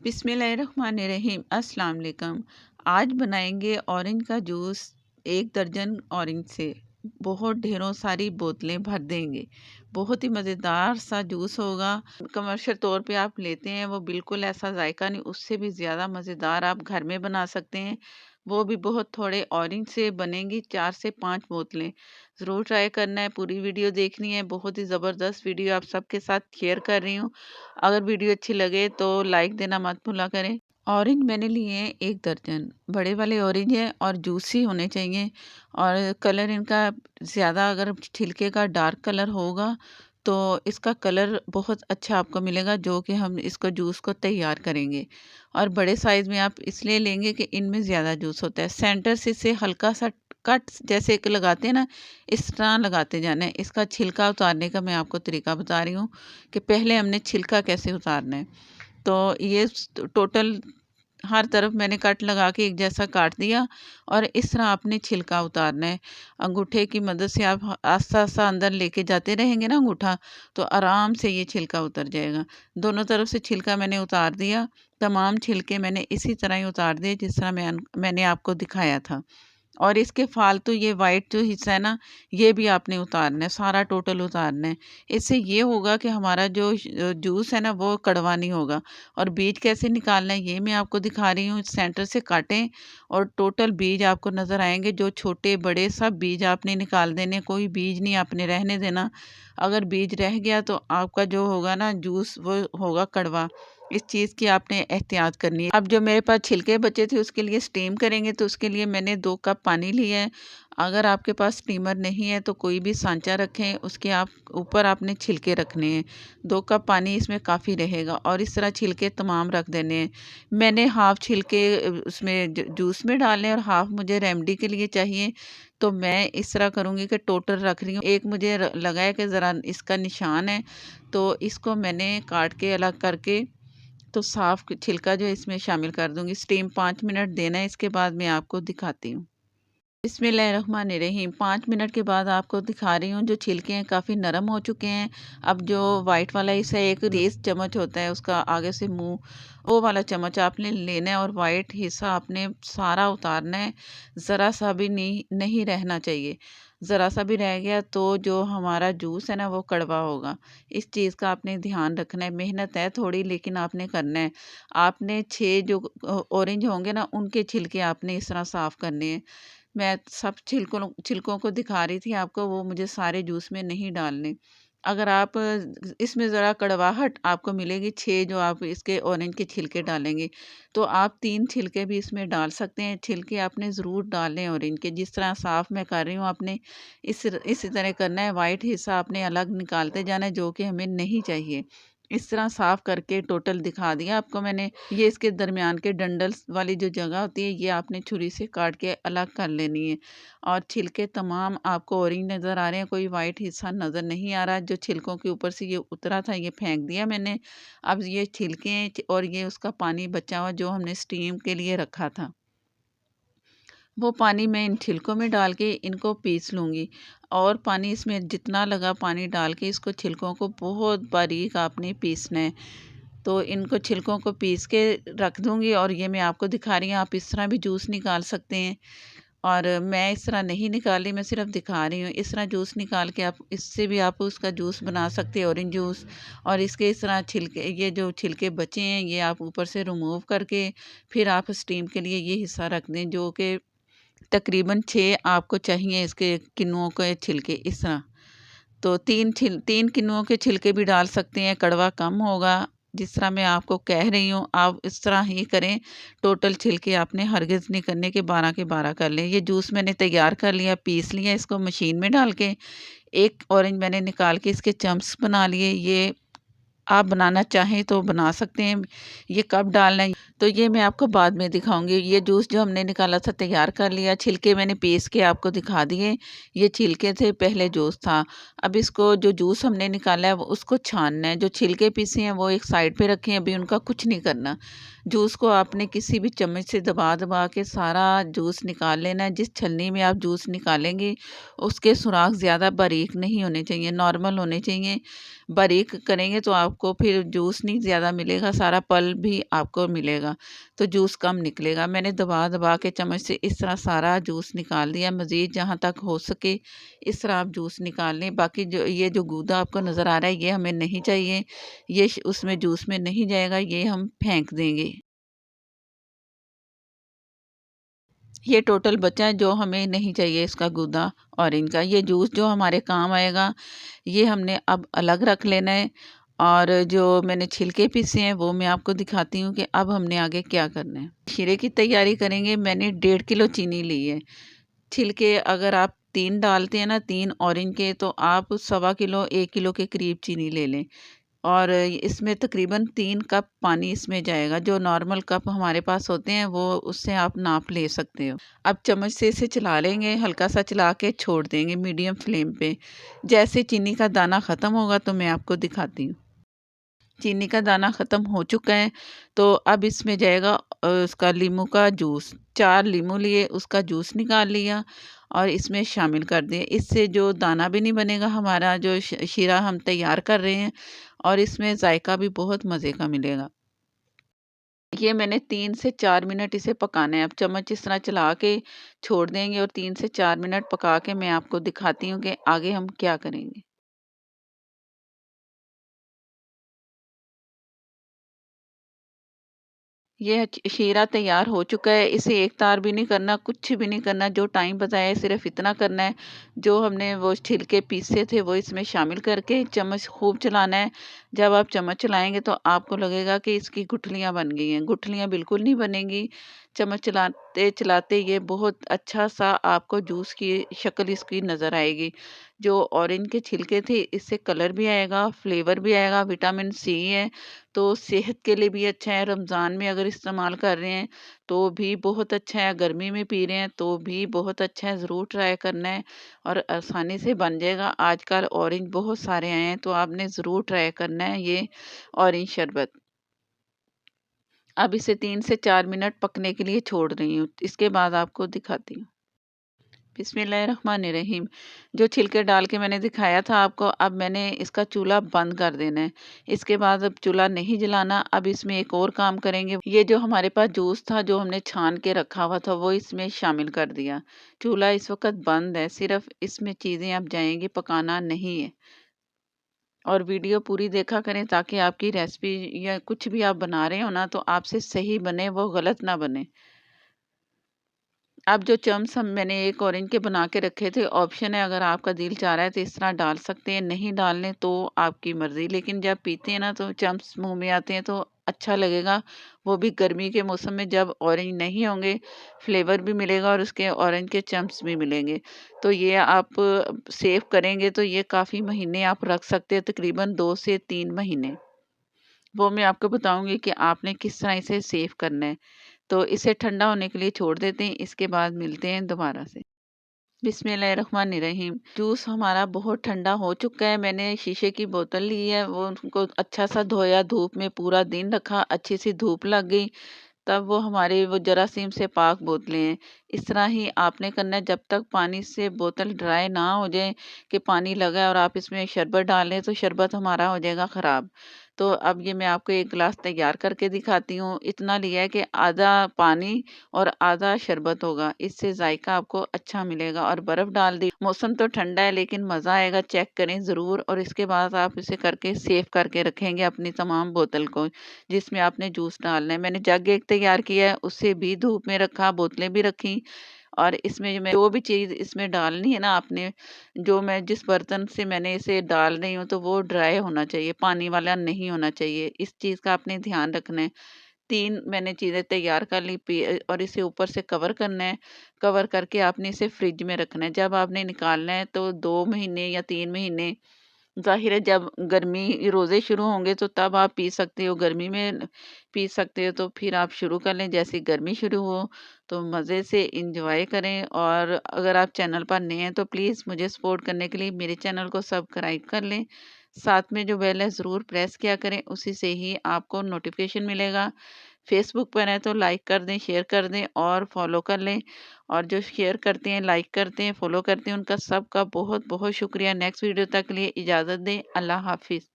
बिस्मिल्लाहिर्रहमानिर्रहीम अस्सलाम वालेकुम। आज बनाएंगे ऑरेंज का जूस। 1 दर्जन ऑरेंज से बहुत ढेरों सारी बोतलें भर देंगे। बहुत ही मज़ेदार सा जूस होगा। कमर्शियल तौर पे आप लेते हैं वो बिल्कुल ऐसा जायका नहीं, उससे भी ज़्यादा मज़ेदार आप घर में बना सकते हैं। वो भी बहुत थोड़े ऑरेंज से बनेंगी 4 से 5 बोतलें। ज़रूर ट्राई करना है, पूरी वीडियो देखनी है। बहुत ही ज़बरदस्त वीडियो आप सबके साथ शेयर कर रही हूँ। अगर वीडियो अच्छी लगे तो लाइक देना मत भूला करें। ऑरेंज मैंने लिए हैं 1 दर्जन। बड़े वाले ऑरेंज हैं और जूसी होने चाहिए। और कलर इनका ज़्यादा, अगर छिलके का डार्क कलर होगा तो इसका कलर बहुत अच्छा आपको मिलेगा, जो कि हम इसको जूस को तैयार करेंगे। और बड़े साइज़ में आप इसलिए लेंगे कि इनमें ज़्यादा जूस होता है। सेंटर से इसे हल्का सा कट जैसे एक लगाते हैं ना, इस तरह लगाते जाना है। इसका छिलका उतारने का मैं आपको तरीका बता रही हूँ कि पहले हमने छिलका कैसे उतारना है। तो ये टोटल हर तरफ मैंने कट लगा के एक जैसा काट दिया और इस तरह आपने छिलका उतारना है। अंगूठे की मदद से आप आस्ता आस्ता अंदर लेके जाते रहेंगे ना अंगूठा, तो आराम से ये छिलका उतर जाएगा। दोनों तरफ से छिलका मैंने उतार दिया। तमाम छिलके मैंने इसी तरह ही उतार दिए जिस तरह मैंने आपको दिखाया था। और इसके फालतू ये वाइट जो हिस्सा है ना, ये भी आपने उतारना है, सारा टोटल उतारना है। इससे ये होगा कि हमारा जो जूस है ना वो कड़वा नहीं होगा। और बीज कैसे निकालना है ये मैं आपको दिखा रही हूँ। सेंटर से काटें और टोटल बीज आपको नज़र आएंगे, जो छोटे बड़े सब बीज आपने निकाल देने, कोई बीज नहीं आपने रहने देना। अगर बीज रह गया तो आपका जो होगा ना जूस वो होगा कड़वा। इस चीज़ की आपने एहतियात करनी है। अब जो मेरे पास छिलके बचे थे उसके लिए स्टीम करेंगे, तो उसके लिए मैंने 2 कप पानी लिया है। अगर आपके पास स्टीमर नहीं है तो कोई भी सांचा रखें, उसके आप ऊपर आपने छिलके रखने हैं। 2 कप पानी इसमें काफ़ी रहेगा और इस तरह छिलके तमाम रख देने हैं। मैंने हाफ़ छिलके उसमें जूस में डालने और हाफ़ मुझे रेमेडी के लिए चाहिए। तो मैं इस तरह करूँगी कि टोटल रख रही हूँ। एक मुझे लगा है कि ज़रा इसका निशान है, तो इसको मैंने काट के अलग करके तो साफ छिलका जो है इसमें शामिल कर दूँगी। स्टीम 5 मिनट देना है, इसके बाद मैं आपको दिखाती हूँ। बिस्मिल्लाहिर्रहमानिर्रहीम। 5 मिनट के बाद आपको दिखा रही हूँ, जो छिलके हैं काफ़ी नरम हो चुके हैं। अब जो वाइट वाला हिस्सा है, एक रेज़ चम्मच होता है उसका आगे से मुँह, वो वाला चम्मच आपने लेना है और वाइट हिस्सा आपने सारा उतारना है। ज़रा सा भी नहीं नहीं रहना चाहिए। ज़रा सा भी रह गया तो जो हमारा जूस है ना वो कड़वा होगा। इस चीज़ का आपने ध्यान रखना है। मेहनत है थोड़ी, लेकिन आपने करना है। आपने 6 जो ऑरेंज होंगे ना उनके छिलके आपने इस तरह साफ़ करने हैं। मैं सब छिलकों को दिखा रही थी आपको, वो मुझे सारे जूस में नहीं डालने। अगर आप इसमें ज़रा कड़वाहट आपको मिलेगी, 6 जो आप इसके ऑरेंज के छिलके डालेंगे, तो आप 3 छिलके भी इसमें डाल सकते हैं। छिलके आपने ज़रूर डालने हैं ऑरेंज के, जिस तरह साफ़ मैं कर रही हूँ आपने इसी तरह करना है। वाइट हिस्सा आपने अलग निकालते जाना है, जो कि हमें नहीं चाहिए। इस तरह साफ़ करके टोटल दिखा दिया आपको मैंने। ये इसके दरमियान के डंडल्स वाली जो जगह होती है, ये आपने छुरी से काट के अलग कर लेनी है। और छिलके तमाम आपको ऑरेंज नज़र आ रहे हैं, कोई वाइट हिस्सा नज़र नहीं आ रहा। जो छिलकों के ऊपर से ये उतरा था ये फेंक दिया मैंने। अब ये छिलके हैं और ये उसका पानी बचा हुआ जो हमने स्टीम के लिए रखा था, वो पानी मैं इन छिलकों में डाल के इनको पीस लूँगी। और पानी इसमें जितना लगा पानी डाल के इसको छिलकों को बहुत बारीक आपने पीसना है। तो इनको छिलकों को पीस के रख दूँगी और ये मैं आपको दिखा रही हूँ। आप इस तरह भी जूस निकाल सकते हैं और मैं इस तरह नहीं निकाली, मैं सिर्फ दिखा रही हूँ। इस तरह जूस निकाल के आप इससे भी आप उसका जूस बना सकते हैं, ऑरेंज जूस। और इसके इस तरह छिलके, ये जो छिलके बचे हैं ये आप ऊपर से रिमूव करके फिर आप स्टीम के लिए ये हिस्सा रख दें, जो कि तकरीबन 6 आपको चाहिए इसके किन्नुओं के छिलके इस तरह। तो 3 किन्नुओं के छिलके भी डाल सकते हैं, कड़वा कम होगा। जिस तरह मैं आपको कह रही हूँ आप इस तरह ही करें। टोटल छिलके आपने हरगिज़ नहीं करने के 12 के 12 कर लें। ये जूस मैंने तैयार कर लिया, पीस लिया इसको मशीन में डाल के। एक ऑरेंज मैंने निकाल के इसके चंक्स बना लिए। ये आप बनाना चाहें तो बना सकते हैं। ये कब डालना है तो ये मैं आपको बाद में दिखाऊँगी। ये जूस जो हमने निकाला था तैयार कर लिया, छिलके मैंने पीस के आपको दिखा दिए। ये छिलके थे, पहले जूस था। अब इसको जो जूस हमने निकाला है वो उसको छानना है। जो छिलके पीसे हैं वो एक साइड पे रखें, अभी उनका कुछ नहीं करना। जूस को आपने किसी भी चम्मच से दबा-दबा के सारा जूस निकाल लेना है। जिस छलनी में आप जूस निकालेंगे उसके सुराख ज़्यादा बारीक नहीं होने चाहिए, नॉर्मल होने चाहिए। बारीक करेंगे तो आप आपको फिर जूस नहीं ज़्यादा मिलेगा, सारा पल्प भी आपको मिलेगा, तो जूस कम निकलेगा। मैंने दबा-दबा के चम्मच से इस तरह सारा जूस निकाल दिया। मज़ीद जहाँ तक हो सके इस तरह आप जूस निकाल लें। बाकी जो ये जो गूदा आपको नज़र आ रहा है, ये हमें नहीं चाहिए, ये उसमें जूस में नहीं जाएगा, ये हम फेंक देंगे। ये टोटल बचा है जो हमें नहीं चाहिए इसका गूदा ऑरेंज का। ये जूस जो हमारे काम आएगा, ये हमने अब अलग रख लेना है। और जो मैंने छिलके पीसे हैं वो मैं आपको दिखाती हूँ कि अब हमने आगे क्या करना है। शीरे की तैयारी करेंगे। मैंने 1.5 किलो चीनी ली है। छिलके अगर आप 3 डालते हैं ना, 3 ऑरेंज के, तो आप सवा किलो 1 किलो के करीब चीनी ले लें। और इसमें तकरीबन 3 कप पानी इसमें जाएगा। जो नॉर्मल कप हमारे पास होते हैं वो उससे आप नाप ले सकते हो। अब चम्मच से इसे चला लेंगे, हल्का सा चला के छोड़ देंगे मीडियम फ्लेम पे। जैसे चीनी का दाना ख़त्म होगा तो मैं आपको दिखाती हूँ। चीनी का दाना ख़त्म हो चुका है, तो अब इसमें जाएगा उसका लीमू का जूस। 4 लीमू लिए, उसका जूस निकाल लिया और इसमें शामिल कर दिए। इससे जो दाना भी नहीं बनेगा, हमारा जो शीरा हम तैयार कर रहे हैं, और इसमें जायका भी बहुत मज़े का मिलेगा। ये मैंने 3 से 4 मिनट इसे पकाना है। अब चम्मच इस तरह चला के छोड़ देंगे और 3 से 4 मिनट पका के मैं आपको दिखाती हूँ कि आगे हम क्या करेंगे। ये शीरा तैयार हो चुका है। इसे एक तार भी नहीं करना, कुछ भी नहीं करना। जो टाइम बताया है सिर्फ़ इतना करना है। जो हमने वो छिलके पीसे थे वो इसमें शामिल करके चम्मच खूब चलाना है। जब आप चम्मच चलाएँगे तो आपको लगेगा कि इसकी गुठलियाँ बन गई हैं। गुठलियाँ बिल्कुल नहीं बनेंगी। चम्मच चलाते-चलाते ये बहुत अच्छा-सा आपको जूस की शक्ल इसकी नज़र आएगी। जो ऑरेंज के छिलके थे, इससे कलर भी आएगा, फ्लेवर भी आएगा, विटामिन सी है, तो सेहत के लिए भी अच्छा है। रमज़ान में अगर इस्तेमाल कर रहे हैं तो भी बहुत अच्छा है, गर्मी में पी रहे हैं तो भी बहुत अच्छा है। ज़रूर ट्राई करना है और आसानी से बन जाएगा। आजकल ऑरेंज बहुत सारे आए हैं, तो आपने ज़रूर ट्राई करना है ये ऑरेंज शरबत। अब इसे 3 से 4 मिनट पकने के लिए छोड़ रही हूँ। इसके बाद आपको दिखाती हूँ। बिस्मिल्लाहिर्रहमानिर्रहीम। जो छिलके डाल के मैंने दिखाया था आपको, अब मैंने इसका चूल्हा बंद कर देना है। इसके बाद अब चूल्हा नहीं जलाना। अब इसमें एक और काम करेंगे। ये जो हमारे पास जूस था जो हमने छान के रखा हुआ था वो इसमें शामिल कर दिया। चूल्हा इस वक़्त बंद है, सिर्फ़ इसमें चीज़ें अब जाएँगी, पकाना नहीं है। और वीडियो पूरी देखा करें ताकि आपकी रेसिपी या कुछ भी आप बना रहे हो ना, तो आपसे सही बने, वो गलत ना बने। अब जो चम्स हम मैंने एक ऑरेंज के बना के रखे थे, ऑप्शन है, अगर आपका दिल चाह रहा है तो इस तरह डाल सकते हैं, नहीं डालने तो आपकी मर्ज़ी। लेकिन जब पीते हैं ना तो चम्स मुँह में आते हैं तो अच्छा लगेगा। वो भी गर्मी के मौसम में जब ऑरेंज नहीं होंगे, फ्लेवर भी मिलेगा और उसके ऑरेंज के चम्स भी मिलेंगे। तो ये आप सेव करेंगे तो ये काफ़ी महीने आप रख सकते हैं, तकरीबन 2 से 3 महीने। वो मैं आपको बताऊँगी कि आपने किस तरह इसे सेव करना है। तो इसे ठंडा होने के लिए छोड़ देते हैं, इसके बाद मिलते हैं दोबारा से। बिस्मिल्लाहिर्रहमानिर्रहीम। जूस हमारा बहुत ठंडा हो चुका है। मैंने शीशे की बोतल ली है, वो उनको अच्छा सा धोया, धूप में पूरा दिन रखा, अच्छी सी धूप लग गई, तब वो हमारी वो जरासीम से पाक बोतलें हैं। इस तरह ही आपने करना है जब तक पानी से बोतल ड्राई ना हो जाए कि पानी लगा है और आप इसमें शरबत डाल लें तो शरबत हमारा हो जाएगा ख़राब। तो अब ये मैं आपको 1 गिलास तैयार करके दिखाती हूँ। इतना लिया है कि आधा पानी और आधा शरबत होगा। इससे जायका आपको अच्छा मिलेगा और बर्फ़ डाल दी। मौसम तो ठंडा है लेकिन मज़ा आएगा, चेक करें ज़रूर। और इसके बाद आप इसे करके सेव करके रखेंगे अपनी तमाम बोतल को, जिसमें आपने जूस डालना है। मैंने जग एक तैयार किया है, उससे भी धूप में रखा, बोतलें भी रखी। और इसमें मैं जो भी चीज़ इसमें डालनी है ना आपने, जो मैं जिस बर्तन से मैंने इसे डाल रही हूँ तो वो ड्राई होना चाहिए, पानी वाला नहीं होना चाहिए। इस चीज़ का आपने ध्यान रखना है। 3 मैंने चीज़ें तैयार कर ली, और इसे ऊपर से कवर करना है। कवर करके आपने इसे फ्रिज में रखना है। जब आपने निकालना है तो 2 महीने या 3 महीने, ज़ाहिर है जब गर्मी रोज़े शुरू होंगे तो तब आप पी सकते हो, गर्मी में पी सकते हो तो फिर आप शुरू कर लें। जैसे ही गर्मी शुरू हो तो मज़े से एन्जॉय करें। और अगर आप चैनल पर नए हैं तो प्लीज़ मुझे सपोर्ट करने के लिए मेरे चैनल को सब्सक्राइब कर लें। साथ में जो बेल है ज़रूर प्रेस किया करें, उसी से ही आपको नोटिफ़िकेशन मिलेगा। फ़ेसबुक पर हैं तो लाइक कर दें, शेयर कर दें और फ़ॉलो कर लें। और जो शेयर करते हैं, लाइक करते हैं, फ़ॉलो करते हैं, उनका सबका बहुत-बहुत शुक्रिया। नेक्स्ट वीडियो तक के लिए इजाज़त दें। अल्लाह हाफ़िज़।